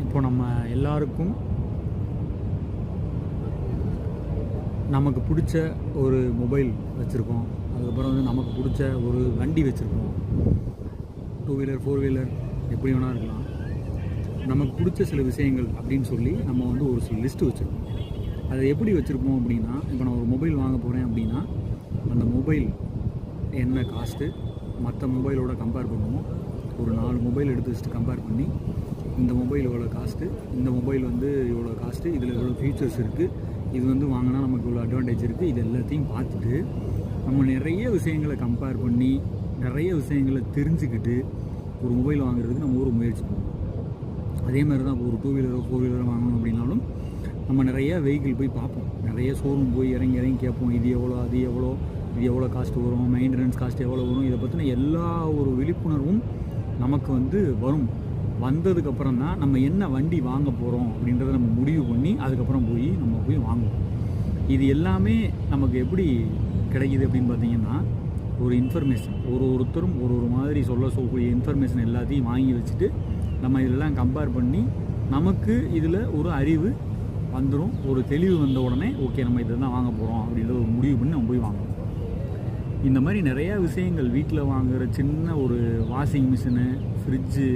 இப்போ நம்ம எல்லாருக்கும் நமக்கு பிடிச்ச ஒரு மொபைல் வச்சுருக்கோம். அதுக்கப்புறம் வந்து நமக்கு பிடிச்ச ஒரு வண்டி வச்சுருக்கோம். 2 வீலர் 4 வீலர் எப்படி வேணால் இருக்கலாம். நமக்கு பிடிச்ச சில விஷயங்கள் அப்படின்னு சொல்லி நம்ம வந்து ஒரு சில லிஸ்ட்டு வச்சுருக்கோம். அதை எப்படி வச்சுருப்போம் அப்படின்னா, இப்போ நான் ஒரு மொபைல் வாங்க போகிறேன் அப்படின்னா அந்த மொபைல் என்ன காஸ்ட்டு மற்ற மொபைலோட கம்பேர் பண்ணுவோம். ஒரு 4 மொபைல் எடுத்து வச்சுட்டு கம்பேர் பண்ணி இந்த மொபைல் இவ்வளோ காஸ்ட்டு, இந்த மொபைல் வந்து இவ்வளோ காஸ்ட்டு, இதில் இவ்வளோ ஃபீச்சர்ஸ் இருக்குது, இது வந்து வாங்கினா நமக்கு இவ்வளோ அட்வான்டேஜ் இருக்குது, இது எல்லாத்தையும் பார்த்துட்டு நம்ம நிறைய விஷயங்களை கம்பேர் பண்ணி நிறைய விஷயங்களை தெரிஞ்சுக்கிட்டு ஒரு மொபைல் வாங்குறதுக்கு நம்ம ஒரு முயற்சி பண்ணுவோம். அதே மாதிரி தான் இப்போ ஒரு 2 வீலரோ 4 வீலரோ வாங்கணும் அப்படின்னாலும் நம்ம நிறைய வெஹிக்கிள் போய் பார்ப்போம். நிறைய ஷோரூம் போய் இறங்கி கேட்போம். இது எவ்வளோ, அது எவ்வளோ, இது எவ்வளோ காஸ்ட் வரும், மெயின்டெனன்ஸ் காஸ்ட் எவ்வளோ வரும், இதை பற்றின எல்லா ஒரு விழிப்புணர்வும் நமக்கு வந்து வரும். வந்ததுக்கப்புறம் தான் நம்ம என்ன வண்டி வாங்க போகிறோம் அப்படின்றத நம்ம முடிவு பண்ணி அதுக்கப்புறம் நம்ம போய் வாங்குவோம். இது எல்லாமே நமக்கு எப்படி கிடைக்கிது அப்படின்னு பார்த்தீங்கன்னா, ஒரு இன்ஃபர்மேஷன் ஒருத்தரும் ஒரு மாதிரி சொல்லக்கூடிய இன்ஃபர்மேஷன் எல்லாத்தையும் வாங்கி வச்சுட்டு நம்ம இதெல்லாம் கம்பேர் பண்ணி நமக்கு இதில் ஒரு அறிவு வந்துடும். ஒரு தெளிவு வந்த உடனே ஓகே நம்ம இதை தான் வாங்க போகிறோம் அப்படின்ற ஒரு முடிவு பண்ணி நம்ம போய் வாங்குவோம். இந்த மாதிரி நிறையா விஷயங்கள் வீட்டில் வாங்குகிற சின்ன ஒரு வாஷிங் மிஷினு, ஃப்ரிட்ஜு,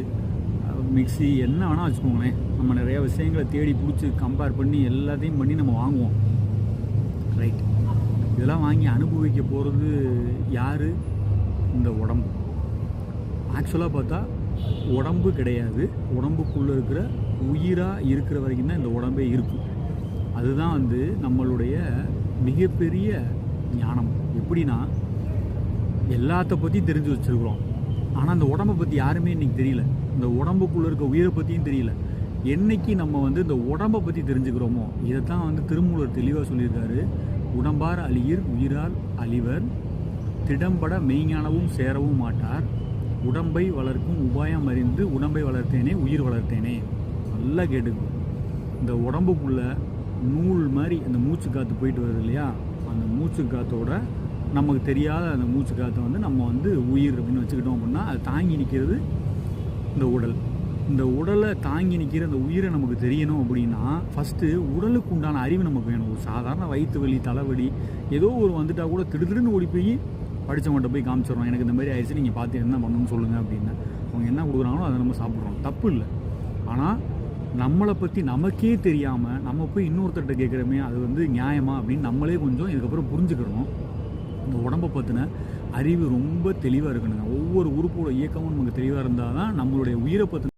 மிக்சி என்ன வேணால் வச்சுக்கோங்களேன். நம்ம நிறையா விஷயங்களை தேடி பிடிச்சி கம்பேர் பண்ணி எல்லாத்தையும் பண்ணி நம்ம வாங்குவோம். ரைட், இதெல்லாம் வாங்கி அனுபவிக்க போகிறது யார்? இந்த உடம்பு. ஆக்சுவலாக பார்த்தா உடம்பு கிடையாது, உடம்புக்குள்ளே இருக்கிற உயிராக இருக்கிற வரைக்கும் தான் இந்த உடம்பே இருக்கும். அதுதான் வந்து நம்மளுடைய மிகப்பெரிய ஞானம். எப்படின்னா, எல்லாத்த பற்றியும் தெரிஞ்சு வச்சுருக்குறோம், ஆனால் அந்த உடம்பை பற்றி யாருமே இன்றைக்கி தெரியல. இந்த உடம்புக்குள்ளே இருக்க உயிரை பற்றியும் தெரியல. என்றைக்கு நம்ம வந்து இந்த உடம்பை பற்றி தெரிஞ்சுக்கிறோமோ, இதைத்தான் வந்து திருமூலர் தெளிவாக சொல்லியிருக்காரு. உடம்பார் அழியிர் உயிரால் அழிவர், திடம்பட மெய்ஞானமும் சேரவும் மாட்டார், உடம்பை வளர்க்கும் உபாயம் அறிந்து உடம்பை வளர்த்தேனே உயிர் வளர்த்தேனே. நல்லா கேட்டுக்கணும். இந்த உடம்புக்குள்ளே நூல் மாதிரி அந்த மூச்சு காற்று போயிட்டு வருது இல்லையா, அந்த மூச்சு காற்றோட நமக்கு தெரியாத அந்த மூச்சு காற்றை வந்து நம்ம வந்து உயிர் அப்படின்னு வச்சுக்கிட்டோம் அப்படின்னா அது தாங்கி நிற்கிறது இந்த உடல். இந்த உடலை தாங்கி நிற்கிற அந்த உயிரை நமக்கு தெரியணும் அப்படின்னா ஃபஸ்ட்டு உடலுக்கு உண்டான அறிவு நமக்கு வேணும். ஒரு சாதாரண வயிற்று வலி, தலைவலி ஏதோ ஒரு வந்துட்டால் கூட திடுதிடுன்னு ஓடி போய் படித்தவங்கள்ட்ட போய் காமிச்சிடறோம். எனக்கு இந்த மாதிரி ஆயிடுச்சு, நீங்கள் பார்த்து என்ன பண்ணணும்னு சொல்லுங்கள் அப்படின்னு. அவங்க என்ன கொடுக்குறாங்களோ அதை நம்ம சாப்பிட்றோம், தப்பு இல்லை. ஆனால் நம்மளை பற்றி நமக்கே தெரியாமல் நம்ம போய் இன்னொருத்தர்கிட்ட கேட்குறோமே, அது வந்து நியாயமா அப்படின்னு நம்மளே கொஞ்சம் இதுக்கப்புறம் புரிஞ்சுக்கிறோம். இந்த உடம்பை பற்றின அறிவு ரொம்ப தெளிவாக இருக்கணுங்க. ஒவ்வொரு உறுப்போட இயக்கமும் நமக்கு தெளிவாக இருந்தால் தான் நம்மளுடைய உயிரை பற்றின